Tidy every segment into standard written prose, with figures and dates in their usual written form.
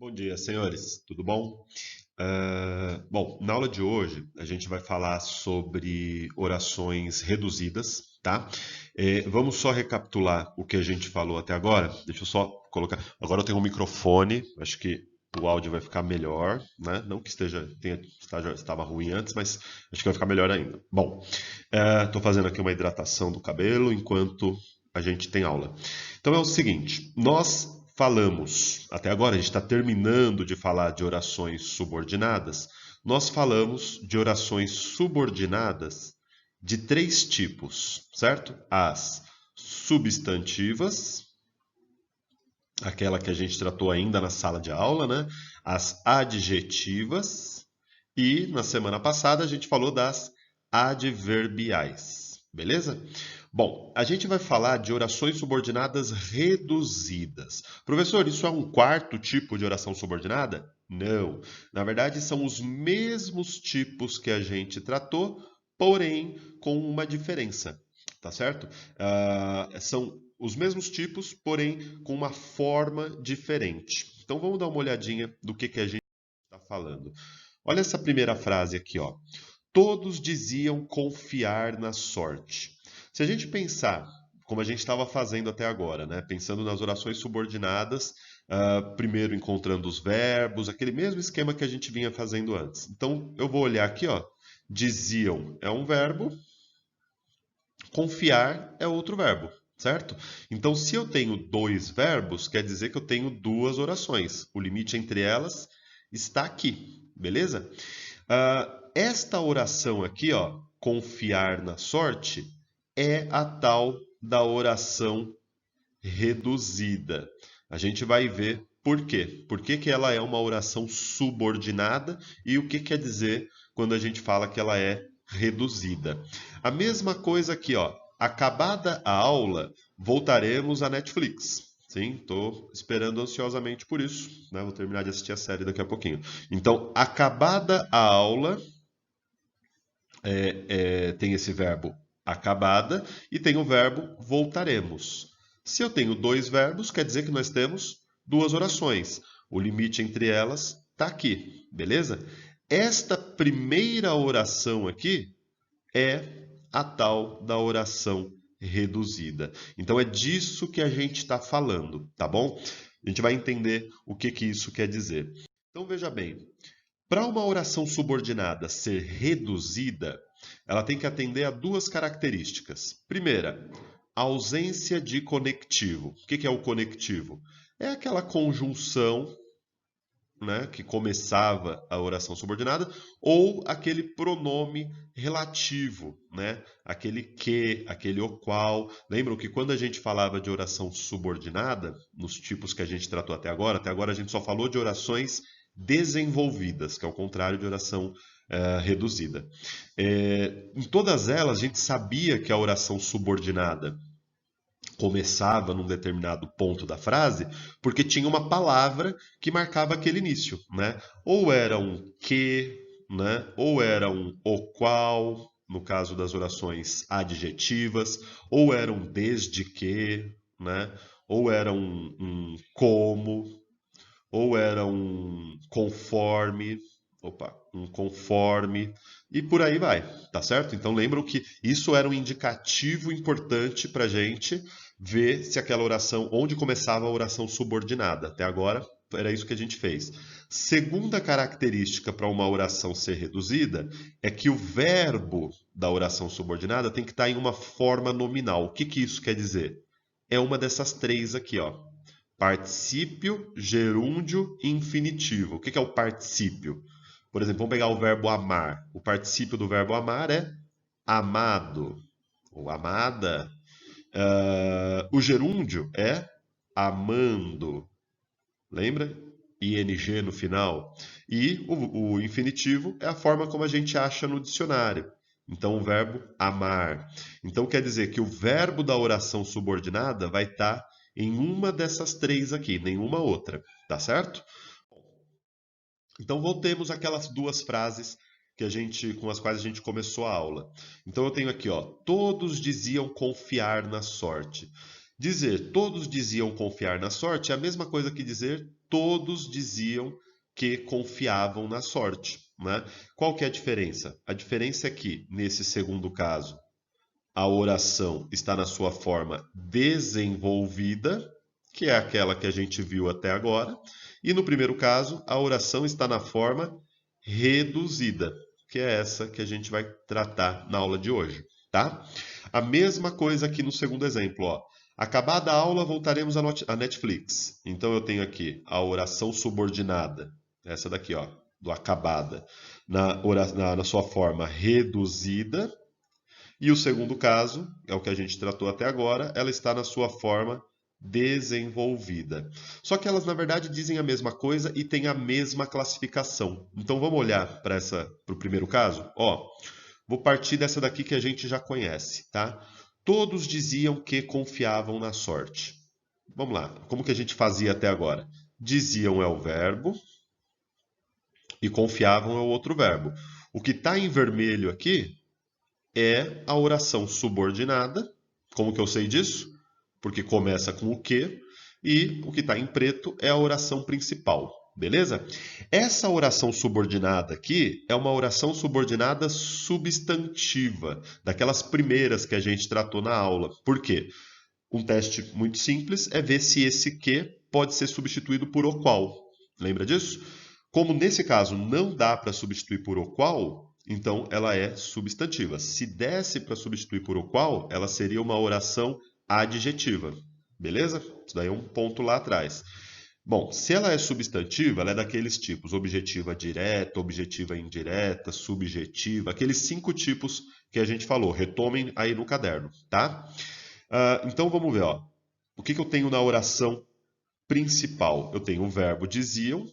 Bom dia, senhores. Tudo bom? Bom, na aula de hoje a gente vai falar sobre orações reduzidas, tá? Vamos só recapitular o que a gente falou até agora. Deixa eu só colocar. Agora eu tenho um microfone, acho que o áudio vai ficar melhor, né? Não que estava ruim antes, mas acho que vai ficar melhor ainda. Bom, estou fazendo aqui uma hidratação do cabelo enquanto a gente tem aula. Então é o seguinte, nós falamos, até agora a gente está terminando de falar de orações subordinadas, nós falamos de orações subordinadas de três tipos, certo? As substantivas, aquela que a gente tratou ainda na sala de aula, né? As adjetivas e na semana passada a gente falou das adverbiais, beleza? Bom, a gente vai falar de orações subordinadas reduzidas. Professor, isso é um quarto tipo de oração subordinada? Não. Na verdade, são os mesmos tipos que a gente tratou, porém com uma diferença, tá certo? São os mesmos tipos, porém com uma forma diferente. Então vamos dar uma olhadinha do que a gente está falando. Olha essa primeira frase aqui, ó. Todos diziam confiar na sorte. Se a gente pensar, como a gente estava fazendo até agora, né? Pensando nas orações subordinadas, primeiro encontrando os verbos, aquele mesmo esquema que a gente vinha fazendo antes. Então, eu vou olhar aqui, ó. Diziam é um verbo, confiar é outro verbo, certo? Então, se eu tenho dois verbos, quer dizer que eu tenho duas orações. O limite entre elas está aqui, beleza? Esta oração aqui, ó, confiar na sorte, é a tal da oração reduzida. A gente vai ver por quê. Por que que ela é uma oração subordinada e o que quer dizer quando a gente fala que ela é reduzida. A mesma coisa aqui, ó. Acabada a aula, voltaremos à Netflix. Sim, estou esperando ansiosamente por isso, né? Vou terminar de assistir a série daqui a pouquinho. Então, acabada a aula, tem esse verbo acabada e tem o verbo voltaremos. Se eu tenho dois verbos, quer dizer que nós temos duas orações. O limite entre elas está aqui, beleza? Esta primeira oração aqui é a tal da oração reduzida. Então é disso que a gente está falando, tá bom? A gente vai entender o que que isso quer dizer. Então veja bem, para uma oração subordinada ser reduzida, ela tem que atender a duas características. Primeira, a ausência de conectivo. O que é o conectivo? É aquela conjunção, né, que começava a oração subordinada, ou aquele pronome relativo, né? Aquele que, aquele o qual. Lembram que quando a gente falava de oração subordinada, nos tipos que a gente tratou até agora a gente só falou de orações desenvolvidas, que é o contrário de oração reduzida. Em todas elas, a gente sabia que a oração subordinada começava num determinado ponto da frase, porque tinha uma palavra que marcava aquele início, né? Ou era um que, né? Ou era um o qual, no caso das orações adjetivas, ou era um desde que, né? Ou era um como, ou era um conforme, e por aí vai, tá certo? Então lembram que isso era um indicativo importante para a gente ver se aquela oração, onde começava a oração subordinada. Até agora era isso que a gente fez. Segunda característica para uma oração ser reduzida é que o verbo da oração subordinada tem que estar em uma forma nominal. O que que isso quer dizer? É uma dessas três aqui, ó. Particípio, gerúndio e infinitivo. O que é o particípio? Por exemplo, vamos pegar o verbo amar. O particípio do verbo amar é amado ou amada. O gerúndio é amando. Lembra? ING no final. E o infinitivo é a forma como a gente acha no dicionário. Então, o verbo amar. Então, quer dizer que o verbo da oração subordinada vai estar em uma dessas três aqui, nenhuma outra. Tá certo? Então, voltemos àquelas duas frases com as quais a gente começou a aula. Então, eu tenho aqui, ó, todos diziam confiar na sorte. Dizer todos diziam confiar na sorte é a mesma coisa que dizer todos diziam que confiavam na sorte, né? Qual que é a diferença? A diferença é que, nesse segundo caso, a oração está na sua forma desenvolvida, que é aquela que a gente viu até agora, e no primeiro caso, a oração está na forma reduzida, que é essa que a gente vai tratar na aula de hoje, tá? A mesma coisa aqui no segundo exemplo, ó. Acabada a aula, voltaremos à Netflix. Então eu tenho aqui a oração subordinada, essa daqui, ó, do acabada, na sua forma reduzida. E o segundo caso, é o que a gente tratou até agora, ela está na sua forma desenvolvida. Só que elas, na verdade, dizem a mesma coisa e têm a mesma classificação. Então vamos olhar para o primeiro caso? Ó, vou partir dessa daqui que a gente já conhece, tá? Todos diziam que confiavam na sorte. Vamos lá, como que a gente fazia até agora? Diziam é o verbo e confiavam é o outro verbo. O que está em vermelho aqui é a oração subordinada. Como que eu sei disso? Porque começa com o que, e o que está em preto é a oração principal, beleza? Essa oração subordinada aqui é uma oração subordinada substantiva, daquelas primeiras que a gente tratou na aula. Por quê? Um teste muito simples é ver se esse que pode ser substituído por o qual. Lembra disso? Como nesse caso não dá para substituir por o qual, então ela é substantiva. Se desse para substituir por o qual, ela seria uma oração adjetiva. Beleza? Isso daí é um ponto lá atrás. Bom, se ela é substantiva, ela é daqueles tipos: objetiva direta, objetiva indireta, subjetiva, aqueles 5 tipos que a gente falou. Retomem aí no caderno, tá? Então vamos ver, ó. O que eu tenho na oração principal? Eu tenho o verbo diziam.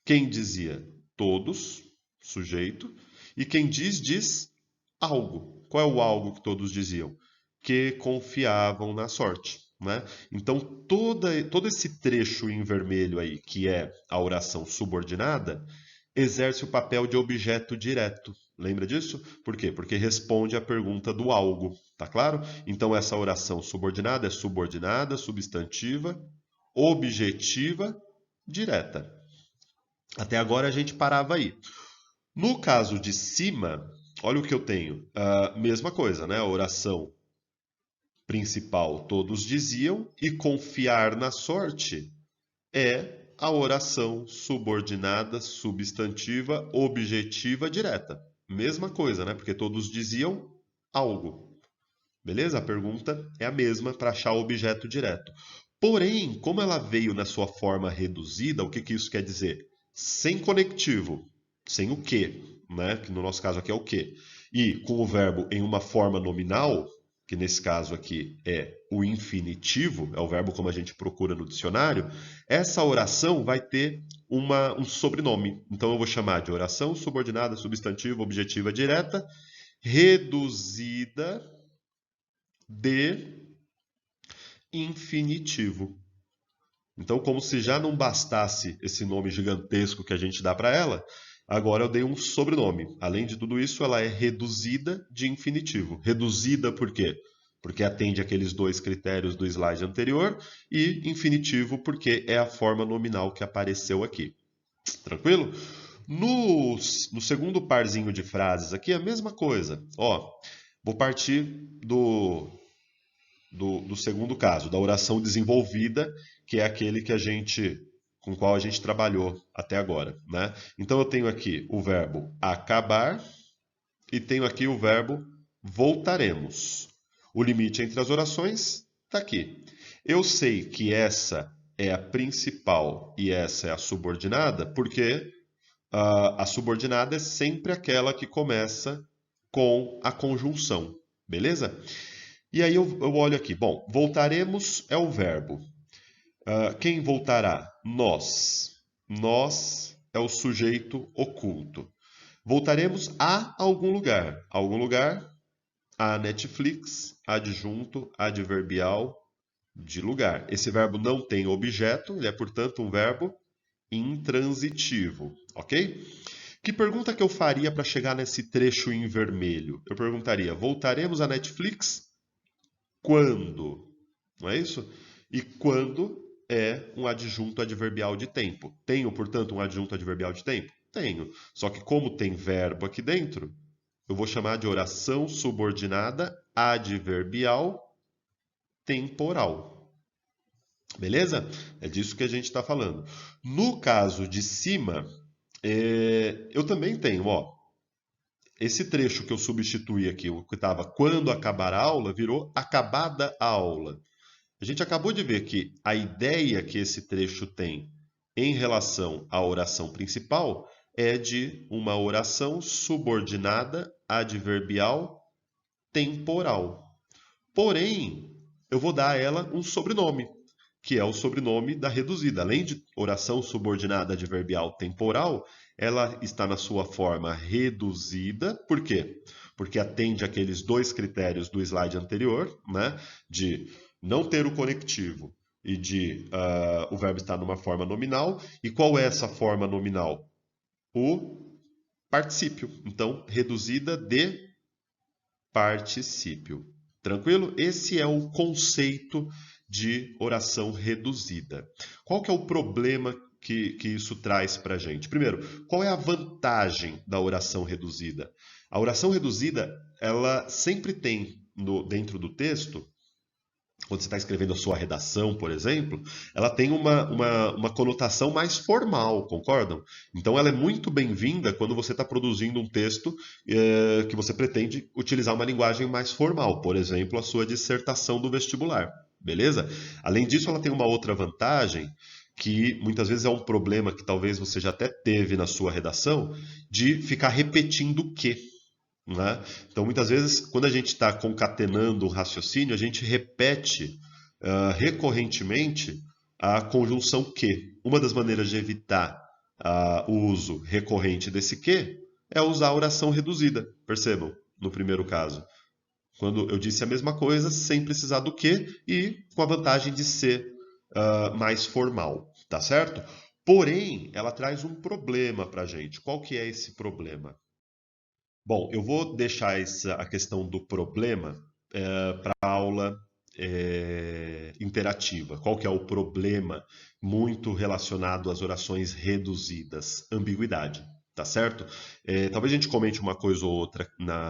Quem dizia? Todos, sujeito. E quem diz algo. Qual é o algo que todos diziam? Que confiavam na sorte, né? Então, todo esse trecho em vermelho aí, que é a oração subordinada, exerce o papel de objeto direto. Lembra disso? Por quê? Porque responde à pergunta do algo, tá claro? Então, essa oração subordinada é subordinada, substantiva, objetiva, direta. Até agora a gente parava aí. No caso de cima, olha o que eu tenho. Mesma coisa, né? A oração principal, todos diziam, e confiar na sorte é a oração subordinada, substantiva, objetiva, direta. Mesma coisa, né? Porque todos diziam algo. Beleza? A pergunta é a mesma para achar o objeto direto. Porém, como ela veio na sua forma reduzida, o que que isso quer dizer? Sem conectivo, sem o que, né? Que no nosso caso aqui é o que. E com o verbo em uma forma nominal, que nesse caso aqui é o infinitivo, é o verbo como a gente procura no dicionário, essa oração vai ter um sobrenome. Então eu vou chamar de oração subordinada, substantiva, objetiva, direta, reduzida de infinitivo. Então, como se já não bastasse esse nome gigantesco que a gente dá para ela, agora eu dei um sobrenome. Além de tudo isso, ela é reduzida de infinitivo. Reduzida por quê? Porque atende aqueles 2 critérios do slide anterior, e infinitivo porque é a forma nominal que apareceu aqui. Tranquilo? No segundo parzinho de frases aqui, a mesma coisa. Ó, vou partir do segundo caso, da oração desenvolvida, que é aquele com o qual a gente trabalhou até agora, né? Então eu tenho aqui o verbo acabar e tenho aqui o verbo voltaremos. O limite entre as orações está aqui. Eu sei que essa é a principal e essa é a subordinada, porque a subordinada é sempre aquela que começa com a conjunção, beleza? E aí eu olho aqui. Bom, voltaremos é o verbo. Quem voltará? Nós. Nós é o sujeito oculto. Voltaremos a algum lugar. Algum lugar, a Netflix, adjunto, adverbial, de lugar. Esse verbo não tem objeto, ele é, portanto, um verbo intransitivo, ok? Que pergunta que eu faria para chegar nesse trecho em vermelho? Eu perguntaria: voltaremos à Netflix quando? Não é isso? E quando é um adjunto adverbial de tempo. Tenho, portanto, um adjunto adverbial de tempo? Tenho. Só que como tem verbo aqui dentro, eu vou chamar de oração subordinada adverbial temporal. Beleza? É disso que a gente está falando. No caso de cima, eu também tenho, ó. Esse trecho que eu substituí aqui, o que estava quando acabar a aula, virou acabada a aula. A gente acabou de ver que a ideia que esse trecho tem em relação à oração principal é de uma oração subordinada adverbial temporal. Porém, eu vou dar a ela um sobrenome, que é o sobrenome da reduzida. Além de oração subordinada adverbial temporal, ela está na sua forma reduzida. Por quê? Porque atende aqueles dois critérios do slide anterior, né? De não ter o conectivo e de o verbo estar numa forma nominal. E qual é essa forma nominal? O particípio. Então, reduzida de particípio. Tranquilo? Esse é o conceito de oração reduzida. Qual que é o problema que isso traz para a gente? Primeiro, qual é a vantagem da oração reduzida? A oração reduzida, ela sempre tem dentro do texto, quando você está escrevendo a sua redação, por exemplo, ela tem uma conotação mais formal, concordam? Então ela é muito bem-vinda quando você está produzindo um texto que você pretende utilizar uma linguagem mais formal, por exemplo, a sua dissertação do vestibular, beleza? Além disso, ela tem uma outra vantagem que muitas vezes é um problema que talvez você já até teve na sua redação, de ficar repetindo o que. Né? Então, muitas vezes, quando a gente está concatenando um raciocínio, a gente repete recorrentemente a conjunção que. Uma das maneiras de evitar o uso recorrente desse que é usar a oração reduzida, percebam, no primeiro caso. Quando eu disse a mesma coisa, sem precisar do que e com a vantagem de ser mais formal, tá certo? Porém, ela traz um problema para a gente. Qual que é esse problema? Bom, eu vou deixar a questão do problema para a aula interativa. Qual que é o problema muito relacionado às orações reduzidas? Ambiguidade, tá certo? Talvez a gente comente uma coisa ou outra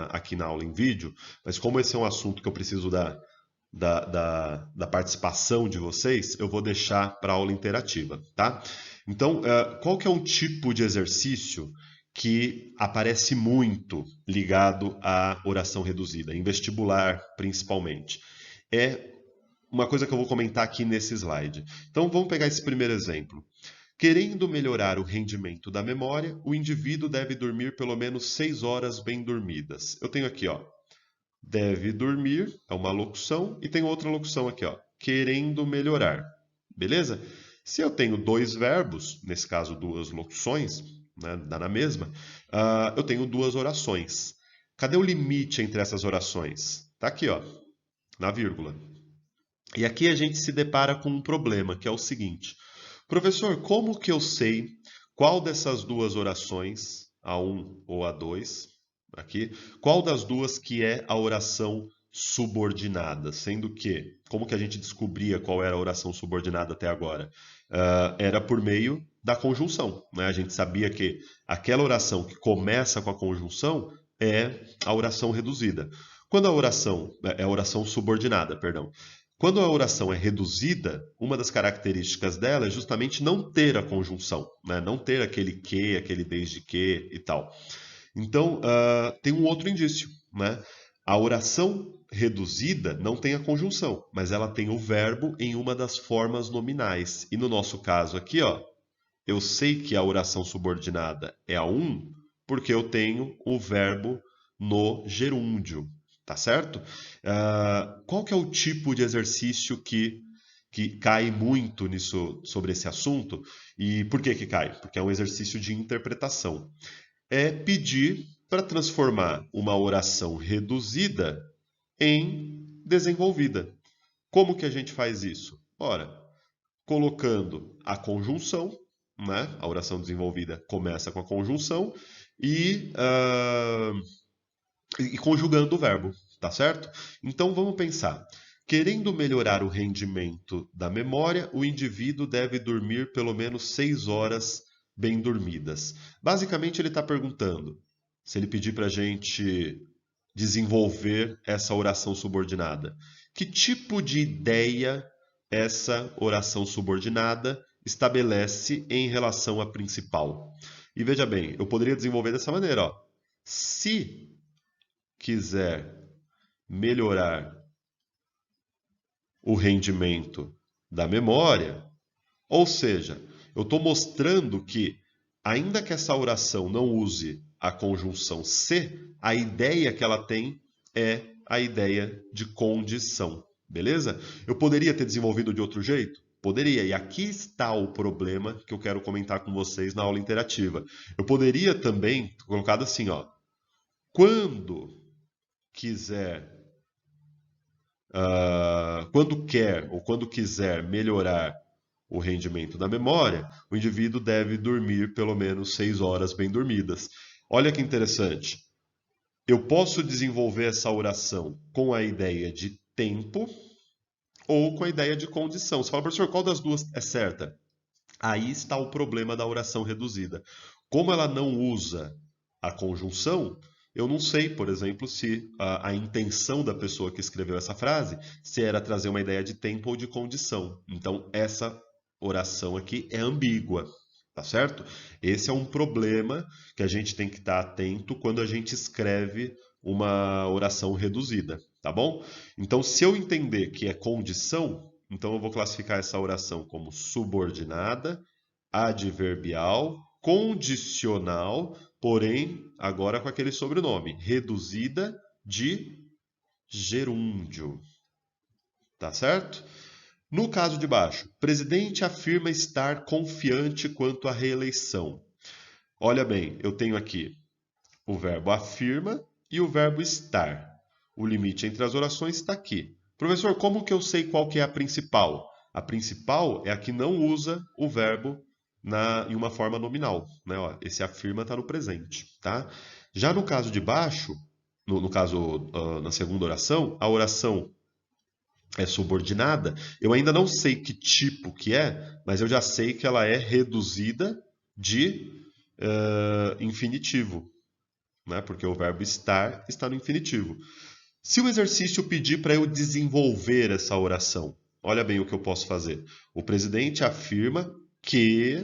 aqui na aula em vídeo, mas como esse é um assunto que eu preciso da participação de vocês, eu vou deixar para a aula interativa, tá? Então, qual que é um tipo de exercício que aparece muito ligado à oração reduzida, em vestibular principalmente? É uma coisa que eu vou comentar aqui nesse slide. Então, vamos pegar esse primeiro exemplo. Querendo melhorar o rendimento da memória, o indivíduo deve dormir pelo menos 6 horas bem dormidas. Eu tenho aqui, ó, deve dormir, é uma locução, e tem outra locução aqui, ó, querendo melhorar. Beleza? Se eu tenho dois verbos, nesse caso duas locuções, né, dá na mesma, eu tenho duas orações. Cadê o limite entre essas orações? Tá aqui, ó, na vírgula. E aqui a gente se depara com um problema, que é o seguinte: professor, como que eu sei qual dessas duas orações, A1 ou A2, aqui, qual das duas que é a oração subordinada? Sendo que, como que a gente descobria qual era a oração subordinada até agora? Era por meio da conjunção, né? A gente sabia que aquela oração que começa com a conjunção é a oração reduzida. Quando a oração é a oração subordinada, perdão. Quando a oração é reduzida, uma das características dela é justamente não ter a conjunção, né? Não ter aquele que, aquele desde que e tal. Então, tem um outro indício, né? A oração reduzida não tem a conjunção, mas ela tem o verbo em uma das formas nominais. E no nosso caso aqui, ó, eu sei que a oração subordinada é a um porque eu tenho o verbo no gerúndio, tá certo? Qual que é o tipo de exercício que cai muito nisso, sobre esse assunto? E por que cai? Porque é um exercício de interpretação. É pedir para transformar uma oração reduzida em desenvolvida. Como que a gente faz isso? Ora, colocando a conjunção, né? A oração desenvolvida começa com a conjunção e conjugando o verbo, tá certo? Então vamos pensar. Querendo melhorar o rendimento da memória, o indivíduo deve dormir pelo menos 6 horas bem dormidas. Basicamente, ele está perguntando se ele pedir para a gente desenvolver essa oração subordinada. Que tipo de ideia essa oração subordinada estabelece em relação à principal? E veja bem, eu poderia desenvolver dessa maneira, ó. Se quiser melhorar o rendimento da memória, ou seja, eu estou mostrando que, ainda que essa oração não use a conjunção se, a ideia que ela tem é a ideia de condição, beleza? Eu poderia ter desenvolvido de outro jeito? Poderia, e aqui está o problema que eu quero comentar com vocês na aula interativa. Eu poderia também ter colocado assim, ó, quando quiser quando quer ou quando quiser melhorar o rendimento da memória, o indivíduo deve dormir pelo menos 6 horas bem dormidas. Olha que interessante. Eu posso desenvolver essa oração com a ideia de tempo ou com a ideia de condição. Você fala, professor, qual das duas é certa? Aí está o problema da oração reduzida. Como ela não usa a conjunção, eu não sei, por exemplo, se a intenção da pessoa que escreveu essa frase se era trazer uma ideia de tempo ou de condição. Então, essa oração aqui é ambígua, tá certo? Esse é um problema que a gente tem que estar atento quando a gente escreve uma oração reduzida, tá bom? Então, se eu entender que é condição, então eu vou classificar essa oração como subordinada, adverbial, condicional, porém agora com aquele sobrenome, reduzida de gerúndio. Tá certo? No caso de baixo, presidente afirma estar confiante quanto à reeleição. Olha bem, eu tenho aqui o verbo afirma e o verbo estar. O limite entre as orações está aqui. Professor, como que eu sei qual que é a principal? A principal é a que não usa o verbo em uma forma nominal. Né? Ó, esse afirma está no presente. Tá? Já no caso de baixo, no caso na segunda oração, a oração é subordinada. Eu ainda não sei que tipo que é, mas eu já sei que ela é reduzida de infinitivo, né? Porque o verbo estar está no infinitivo. Se o exercício pedir para eu desenvolver essa oração, olha bem o que eu posso fazer. O presidente afirma que,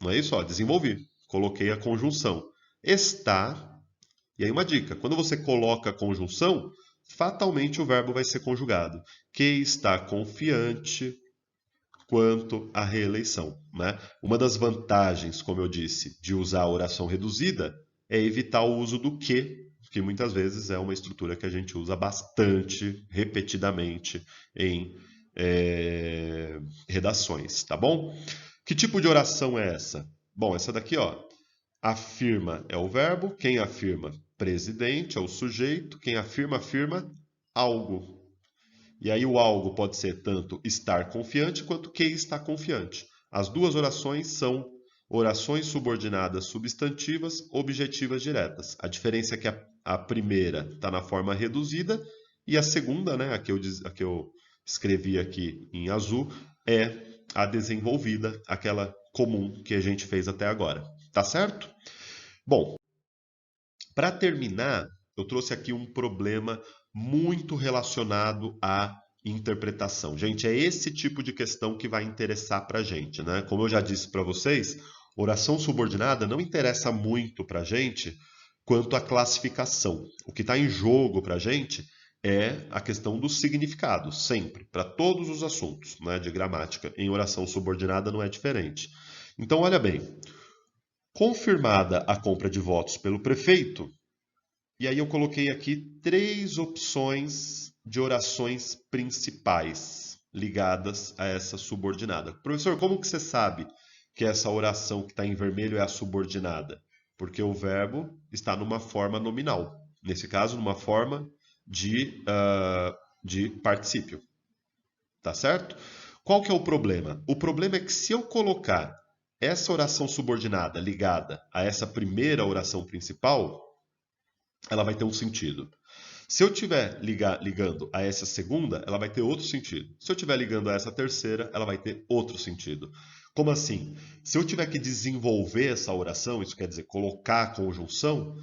não é isso? Ó, desenvolvi. Coloquei a conjunção. Está. E aí uma dica, quando você coloca a conjunção, fatalmente o verbo vai ser conjugado. Que está confiante quanto à reeleição, né? Uma das vantagens, como eu disse, de usar a oração reduzida é evitar o uso do que muitas vezes é uma estrutura que a gente usa bastante, repetidamente, em redações, tá bom? Que tipo de oração é essa? Bom, essa daqui, ó, afirma é o verbo, quem afirma? Presidente é o sujeito, quem afirma, afirma algo. E aí o algo pode ser tanto estar confiante quanto que está confiante. As duas orações são orações subordinadas substantivas, objetivas diretas. A diferença é que a primeira está na forma reduzida e a segunda, né, a que eu escrevi aqui em azul, é a desenvolvida, aquela comum que a gente fez até agora. Tá certo? Bom, para terminar, eu trouxe aqui um problema muito relacionado à interpretação. Gente, é esse tipo de questão que vai interessar para a gente, né? Como eu já disse para vocês, oração subordinada não interessa muito para a gente quanto à classificação. O que está em jogo para a gente é a questão do significado, sempre, para todos os assuntos, né, de gramática. Em oração subordinada não é diferente. Então, olha bem, confirmada a compra de votos pelo prefeito, e aí eu coloquei aqui 3 opções de orações principais ligadas a essa subordinada. Professor, como que você sabe que essa oração que está em vermelho é a subordinada? Porque o verbo está numa forma nominal. Nesse caso, numa forma de particípio. Tá certo? Qual que é o problema? O problema é que se eu colocar essa oração subordinada ligada a essa primeira oração principal, ela vai ter um sentido. Se eu estiver ligando a essa segunda, ela vai ter outro sentido. Se eu estiver ligando a essa terceira, ela vai ter outro sentido. Como assim? Se eu tiver que desenvolver essa oração, isso quer dizer colocar a conjunção,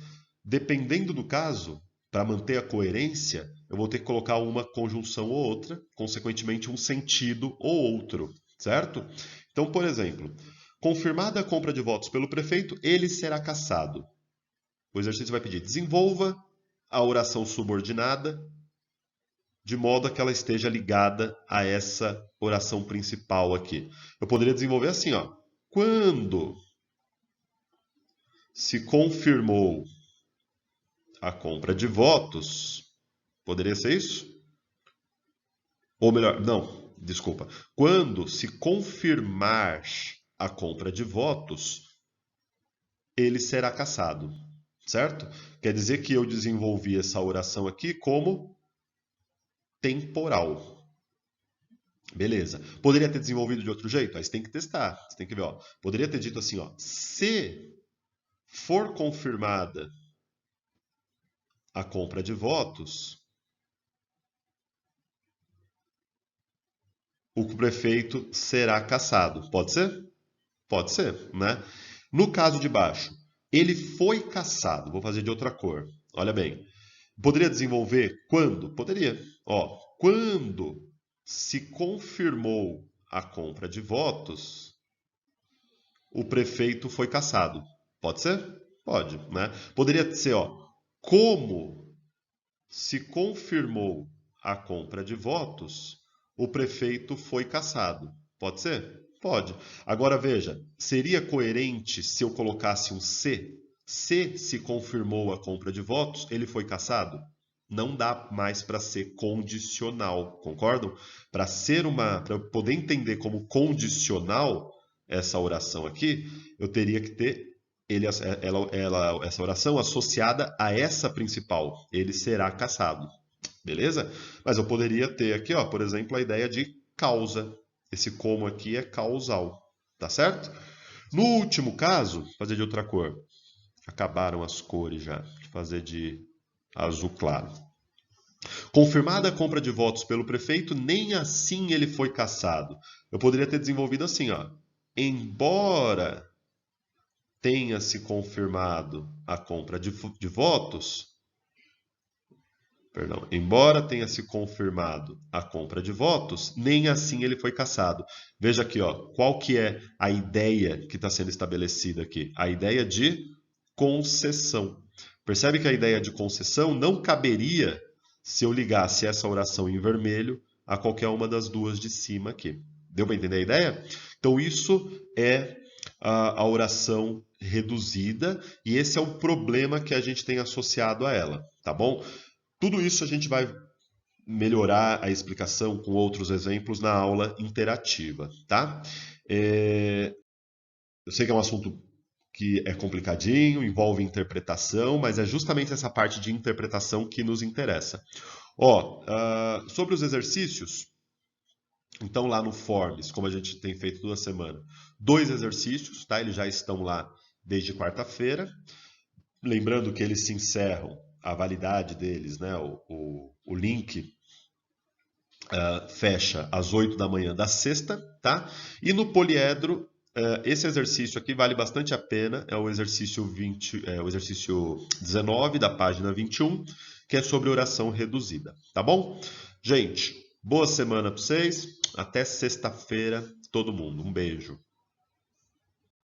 dependendo do caso, para manter a coerência, eu vou ter que colocar uma conjunção ou outra, consequentemente um sentido ou outro, certo? Então, por exemplo, confirmada a compra de votos pelo prefeito, ele será cassado. O exercício vai pedir: desenvolva a oração subordinada de modo a que ela esteja ligada a essa oração principal aqui. Eu poderia desenvolver assim, ó. Quando se confirmou a compra de votos, poderia ser isso? Ou melhor, não, desculpa. Quando se confirmar a compra de votos, ele será cassado, certo? Quer dizer que eu desenvolvi essa oração aqui como temporal. Beleza. Poderia ter desenvolvido de outro jeito? Aí você tem que testar. Você tem que ver, ó. Poderia ter dito assim, ó. Se for confirmada a compra de votos, o prefeito será cassado. Pode ser? Pode ser, né? No caso de baixo, ele foi cassado. Vou fazer de outra cor. Olha bem. Poderia desenvolver quando? Poderia. Ó, quando se confirmou a compra de votos, o prefeito foi cassado. Pode ser? Pode, né? Poderia ser, ó, como se confirmou a compra de votos, o prefeito foi cassado. Pode ser? Pode. Agora veja, seria coerente se eu colocasse um se? Se confirmou a compra de votos, ele foi cassado? Não dá mais para ser condicional, concordam? Para eu poder entender como condicional essa oração aqui, eu teria que ter essa oração associada a essa principal. Ele será cassado. Beleza? Mas eu poderia ter aqui, ó, por exemplo, a ideia de causa. Esse como aqui é causal. Tá certo? No último caso, fazer de outra cor. Acabaram as cores já. Vou fazer de azul claro. Confirmada a compra de votos pelo prefeito, nem assim ele foi cassado. Eu poderia ter desenvolvido assim, ó. Embora tenha se confirmado a compra de votos, perdão, embora tenha se confirmado a compra de votos, nem assim ele foi cassado. Veja aqui, ó, qual que é a ideia que está sendo estabelecida aqui? A ideia de concessão. Percebe que a ideia de concessão não caberia se eu ligasse essa oração em vermelho a qualquer uma das duas de cima aqui. Deu para entender a ideia? Então isso é a oração reduzida e esse é o problema que a gente tem associado a ela, tá bom? Tudo isso a gente vai melhorar a explicação com outros exemplos na aula interativa, tá? Eu sei que é um assunto que é complicadinho, envolve interpretação, mas é justamente essa parte de interpretação que nos interessa. Ó, sobre os exercícios, então lá no Forms, como a gente tem feito toda semana, 2 exercícios, tá? Eles já estão lá desde quarta-feira. Lembrando que eles se encerram, a validade deles, né? O link fecha às 8 da manhã da sexta, tá? E no poliedro, esse exercício aqui vale bastante a pena, é o exercício 19 da página 21, que é sobre oração reduzida, tá bom? Gente, boa semana para vocês, até sexta-feira, todo mundo, um beijo.